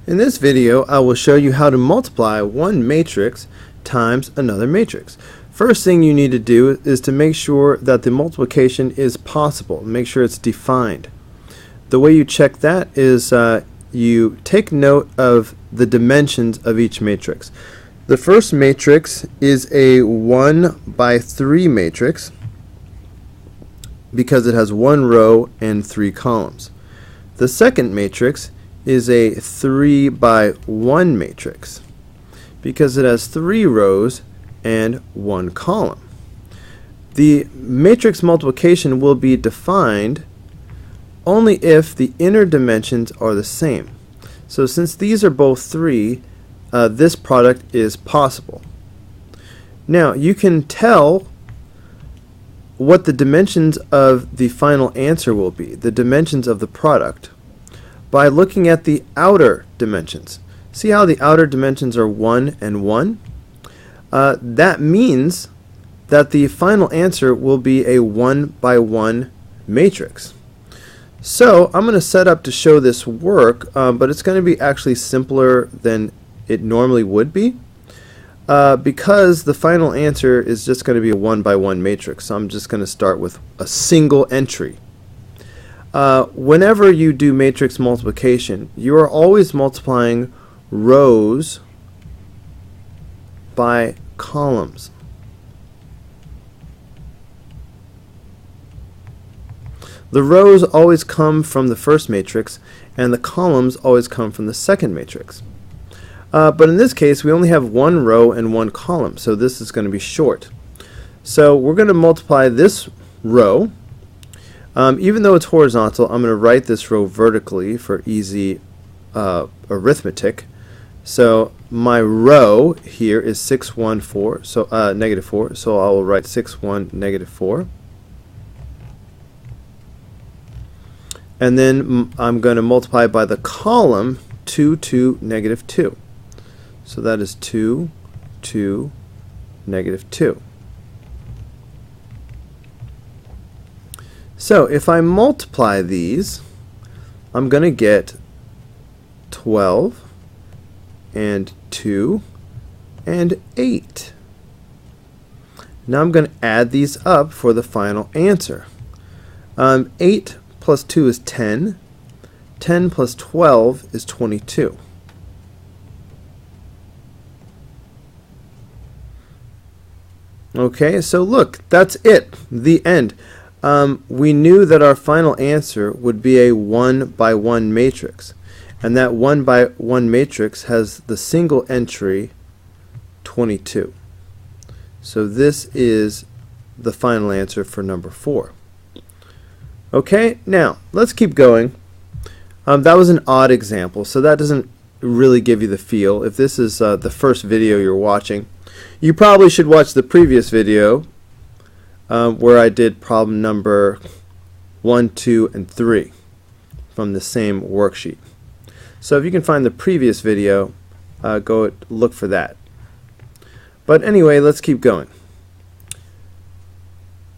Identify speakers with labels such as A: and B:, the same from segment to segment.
A: In this video, I will show you how to multiply one matrix times another matrix. First thing you need to do is to make sure that the multiplication is possible. Make sure it's defined. The way you check that is you take note of the dimensions of each matrix. The first matrix is a 1 by 3 matrix because it has one row and 3 columns. The second matrix is a 3 by 1 matrix because it has 3 rows and 1 column. The matrix multiplication will be defined only if the inner dimensions are the same. So since these are both 3, this product is possible. Now you can tell what the dimensions of the final answer will be, the dimensions of the product, by looking at the outer dimensions. See how the outer dimensions are 1 and 1? That means that the final answer will be a 1 by 1 matrix. So I'm going to set up to show this work, but it's going to be actually simpler than it normally would be because the final answer is just going to be a 1 by 1 matrix. So I'm just going to start with a single entry. Whenever you do matrix multiplication, you are always multiplying rows by columns. The rows always come from the first matrix and the columns always come from the second matrix. But in this case we only have one row and one column, so this is going to be short. So we're going to multiply this row. Even though it's horizontal, I'm going to write this row vertically for easy arithmetic. So my row here is 6, 1, 4, so negative 4, so I will write 6, 1, negative 4. And then I'm going to multiply by the column 2, 2, negative 2. So that is 2, 2, negative 2. So if I multiply these, I'm going to get 12 and 2 and 8. Now I'm going to add these up for the final answer. 8 plus 2 is 10. 10 plus 12 is 22. Okay, so look, that's it, the end. We knew that our final answer would be a 1 by 1 matrix, and that 1 by 1 matrix has the single entry 22. So this is the final answer for number 4. Okay, now let's keep going. That was an odd example, so that doesn't really give you the feel. If this is the first video you're watching, you probably should watch the previous video where I did problem number 1, 2, and 3 from the same worksheet. So if you can find the previous video, go look for that. But anyway, let's keep going.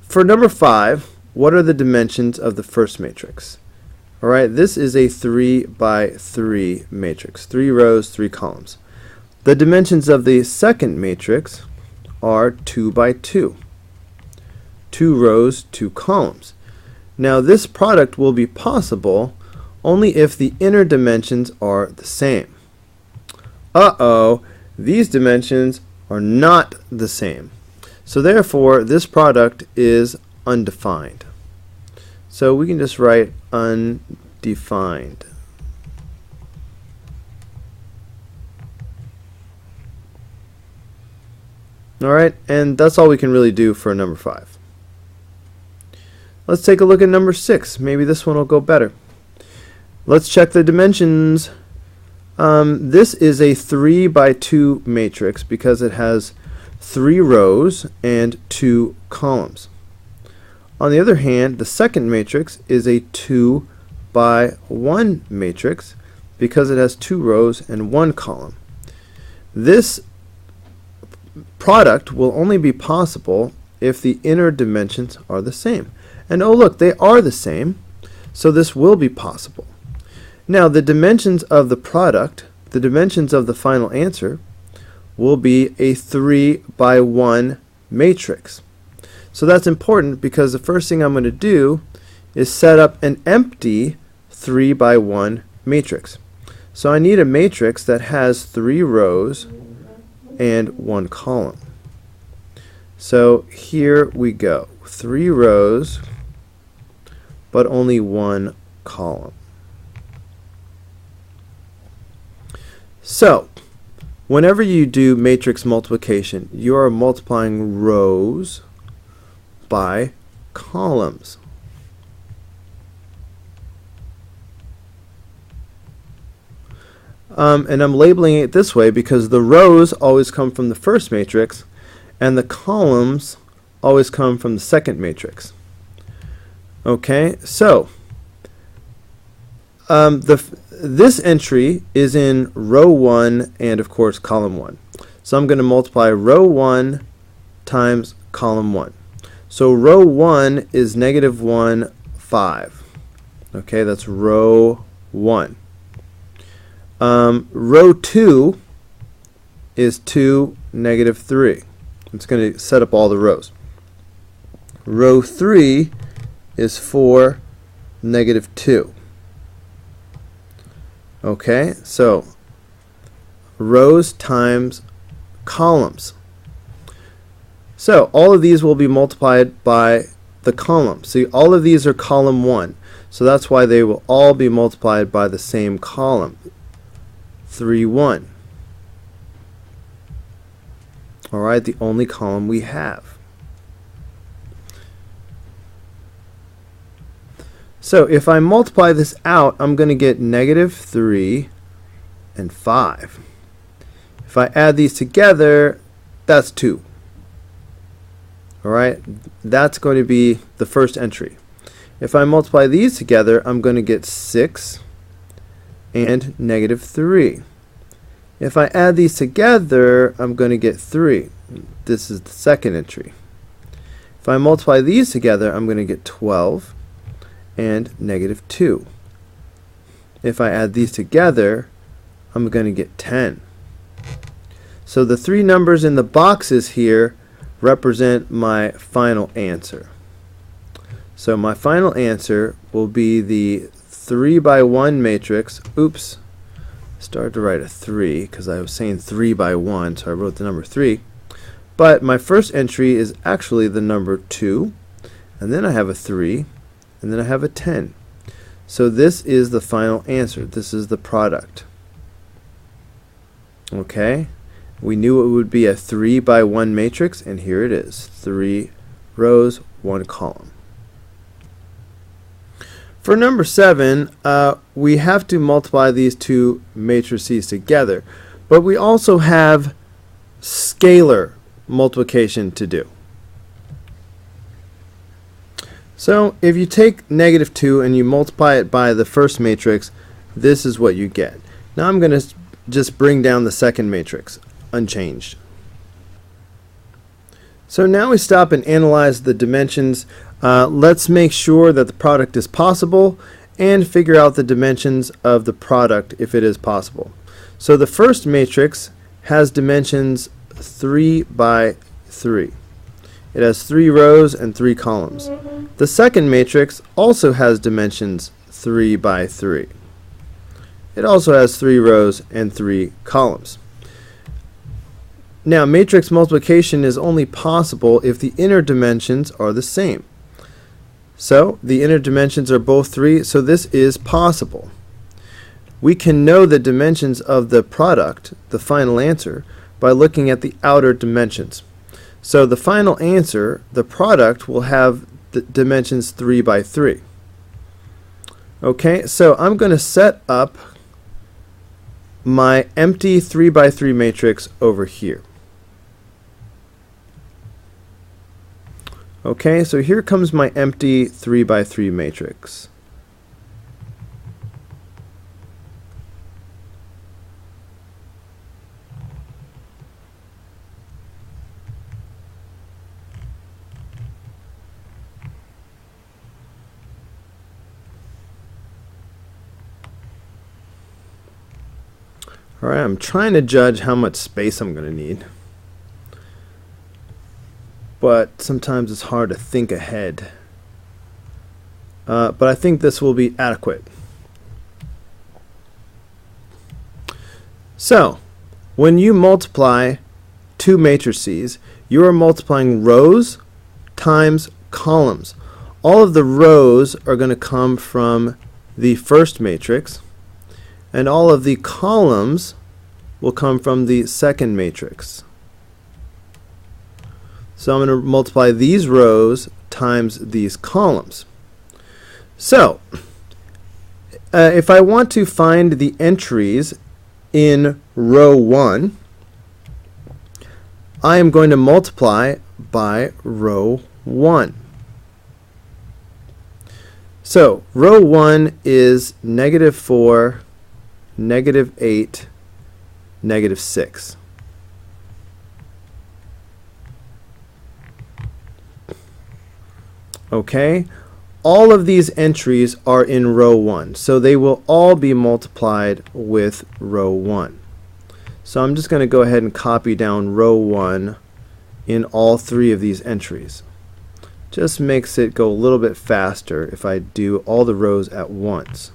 A: For number 5, what are the dimensions of the first matrix? Alright, this is a 3 by 3 matrix. 3 rows, 3 columns. The dimensions of the second matrix are 2 by 2. 2 rows, 2 columns. Now this product will be possible only if the inner dimensions are the same. Uh-oh, these dimensions are not the same. So therefore this product is undefined. So we can just write undefined. Alright, and that's all we can really do for number 5. Let's take a look at number 6. Maybe this one will go better. Let's check the dimensions. This is a 3 by 2 matrix because it has 3 rows and 2 columns. On the other hand, the second matrix is a 2 by 1 matrix because it has 2 rows and 1 column. This product will only be possible if the inner dimensions are the same. And oh look, they are the same, so this will be possible. Now the dimensions of the product the dimensions of the final answer will be a 3 by 1 matrix. So that's important because the first thing I'm going to do is set up an empty 3 by 1 matrix. So I need a matrix that has 3 rows and 1 column. So here we go. 3 rows, but only 1 column. So, whenever you do matrix multiplication, you are multiplying rows by columns. And I'm labeling it this way because the rows always come from the first matrix and the columns always come from the second matrix. Okay, so this entry is in row 1 and of course column 1. So I'm going to multiply row 1 times column 1. So row 1 is -1, 5. Okay, that's row 1. Row 2 is 2, -3. It's going to set up all the rows. Row 3 is 4, -2. Okay, so rows times columns. So all of these will be multiplied by the column. See, all of these are column 1. So that's why they will all be multiplied by the same column. 3, 1. Alright, the only column we have. So if I multiply this out, I'm going to get -3 and 5. If I add these together, that's 2. Alright, that's going to be the first entry. If I multiply these together, I'm going to get 6 and -3. If I add these together, I'm going to get 3. This is the second entry. If I multiply these together, I'm going to get 12 and -2. If I add these together, I'm going to get 10. So the 3 numbers in the boxes here represent my final answer. So my final answer will be the 3 by 1 matrix. Oops, I started to write a 3 because I was saying 3 by 1, so I wrote the number 3. But my first entry is actually the number 2, and then I have a 3, and then I have a 10. So this is the final answer. This is the product. Okay, we knew it would be a 3 by 1 matrix, and here it is. 3 rows, 1 column. For number 7, we have to multiply these two matrices together, but we also have scalar multiplication to do. So if you take -2 and you multiply it by the first matrix, this is what you get. Now I'm going to just bring down the second matrix, unchanged. So now we stop and analyze the dimensions. Let's make sure that the product is possible and figure out the dimensions of the product if it is possible. So the first matrix has dimensions 3 by 3. It has 3 rows and 3 columns. The second matrix also has dimensions 3 by 3. It also has 3 rows and 3 columns. Now, matrix multiplication is only possible if the inner dimensions are the same. So, the inner dimensions are both 3, so this is possible. We can know the dimensions of the product, the final answer, by looking at the outer dimensions. So the final answer, the product, will have the dimensions 3 by 3. Okay, so I'm going to set up my empty 3 by 3 matrix over here. Okay, so here comes my empty 3 by 3 matrix. Alright, I'm trying to judge how much space I'm going to need. But sometimes it's hard to think ahead. But I think this will be adequate. So, when you multiply two matrices, you are multiplying rows times columns. All of the rows are going to come from the first matrix, and all of the columns will come from the second matrix. So I'm going to multiply these rows times these columns. So, if I want to find the entries in row 1, I am going to multiply by row 1. So, row 1 is -4, -8, -6. Okay? All of these entries are in row 1, so they will all be multiplied with row 1. So I'm just going to go ahead and copy down row 1 in all three of these entries. Just makes it go a little bit faster if I do all the rows at once.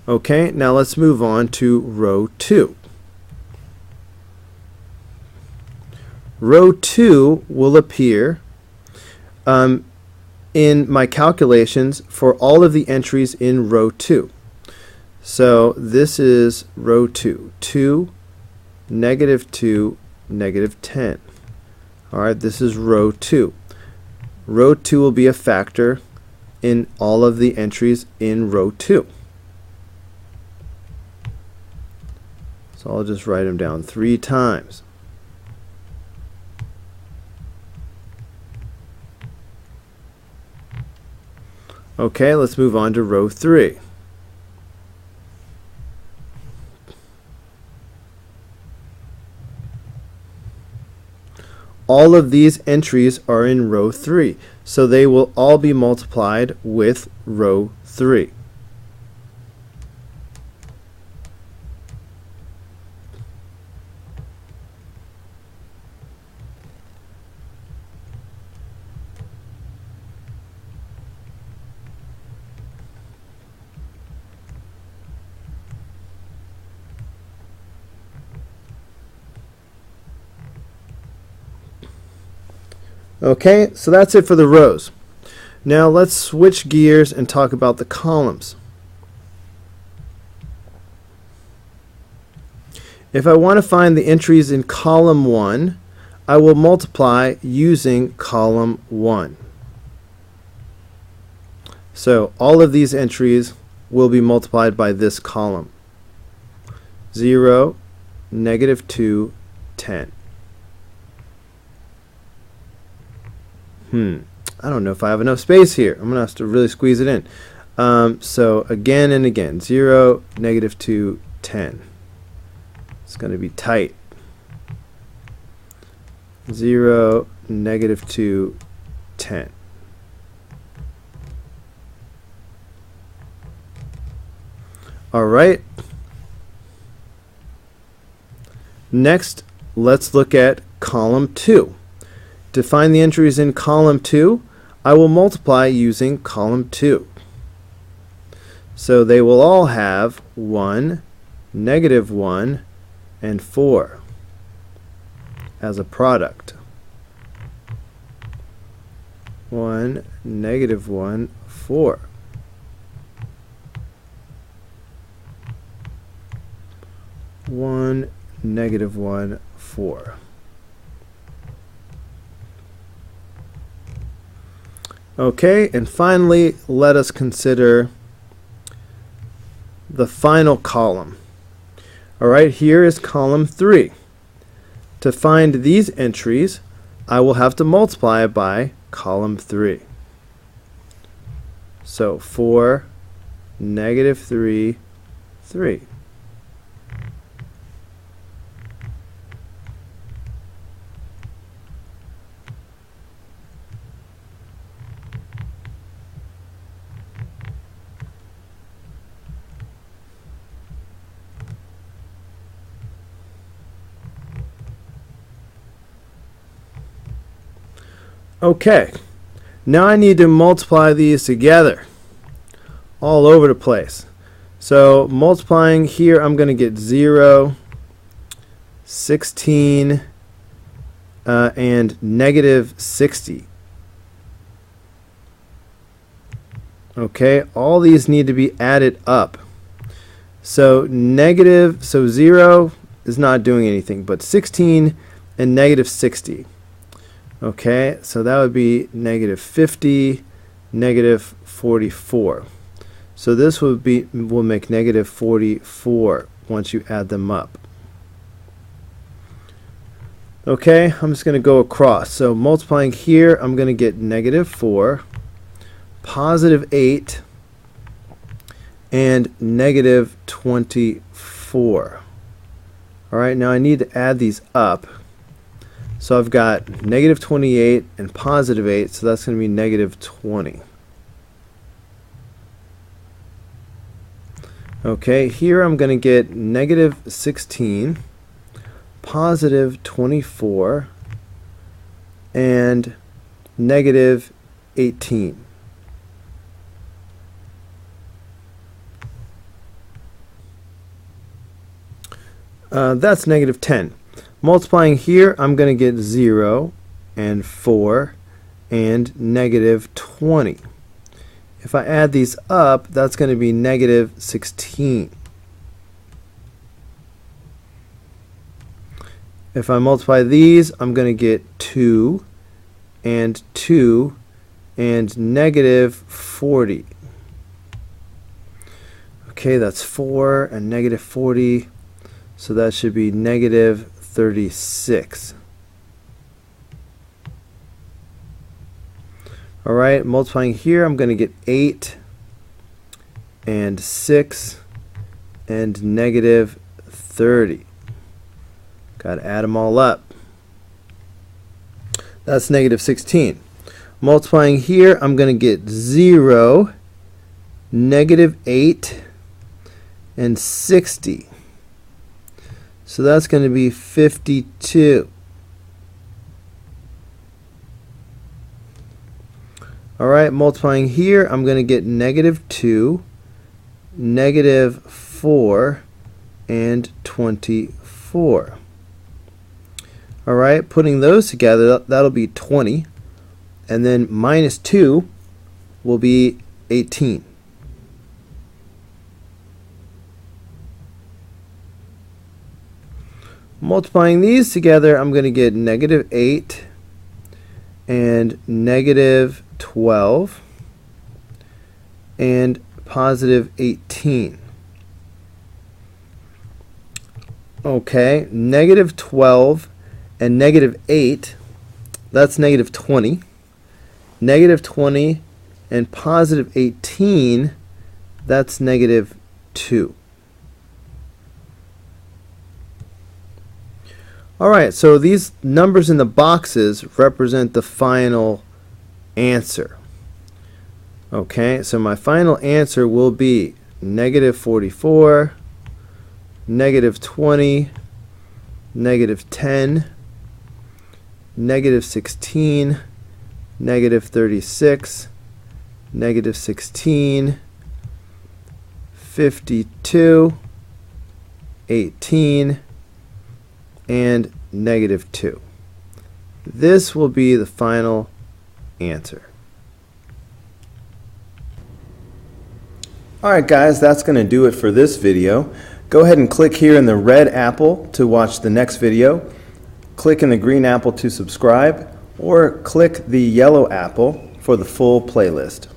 A: Okay, now let's move on to row 2. Row 2 will appear in my calculations for all of the entries in row 2. So this is row 2. 2, -2, -10. Alright, this is row 2. Row 2 will be a factor in all of the entries in row 2. So I'll just write them down 3 times. Okay, let's move on to row 3. All of these entries are in row 3, so they will all be multiplied with row 3. Okay, so that's it for the rows. Now let's switch gears and talk about the columns. If I want to find the entries in column 1, I will multiply using column 1. So all of these entries will be multiplied by this column. 0, -2, 10. I don't know if I have enough space here. I'm going to have to really squeeze it in. So again and again, 0, -2, 10. It's going to be tight. 0, -2, 10. All right. Next, let's look at column 2. To find the entries in column 2, I will multiply using column 2. So they will all have 1, -1, and 4 as a product. 1, -1, 4. One, -1, 4. Okay, and finally, let us consider the final column. All right, here is column 3. To find these entries, I will have to multiply by column 3. So 4, -3, 3. Okay, now I need to multiply these together all over the place. So multiplying here, I'm going to get 0, 16, and negative 60. Okay, all these need to be added up. So 0 is not doing anything, but 16 and negative 60. Okay, so that would be negative 50, negative 44. So this will make negative 44 once you add them up. Okay, I'm just going to go across. So multiplying here, I'm going to get negative 4, positive 8, and negative 24. All right, now I need to add these up. So I've got negative 28 and positive 8, so that's going to be negative 20. Okay, here I'm going to get negative 16, positive 24, and negative 18. That's negative 10. Multiplying here, I'm going to get 0 and 4 and negative 20. If I add these up, that's going to be negative 16. If I multiply these, I'm going to get 2 and 2 and negative 40. Okay, that's 4 and negative 40. So that should be negative 36. Alright, multiplying here, I'm going to get 8 and 6 and negative 30. Got to add them all up. That's negative 16. Multiplying here, I'm going to get 0, negative 8, and 60. So that's going to be 52. Alright, multiplying here, I'm going to get negative 2, negative 4, and 24. Alright, putting those together, that'll be 20. And then minus 2 will be 18. Multiplying these together, I'm going to get negative 8 and negative 12 and positive 18. Okay, negative 12 and negative 8, that's negative 20. Negative 20 and positive 18, that's negative 2. Alright, so these numbers in the boxes represent the final answer. Okay, so my final answer will be negative 44, negative 20, negative 10, negative 16, negative 36, negative 16, 52, 18, and negative 2. This will be the final answer. Alright guys, that's going to do it for this video. Go ahead and click here in the red apple to watch the next video. Click in the green apple to subscribe, or click the yellow apple for the full playlist.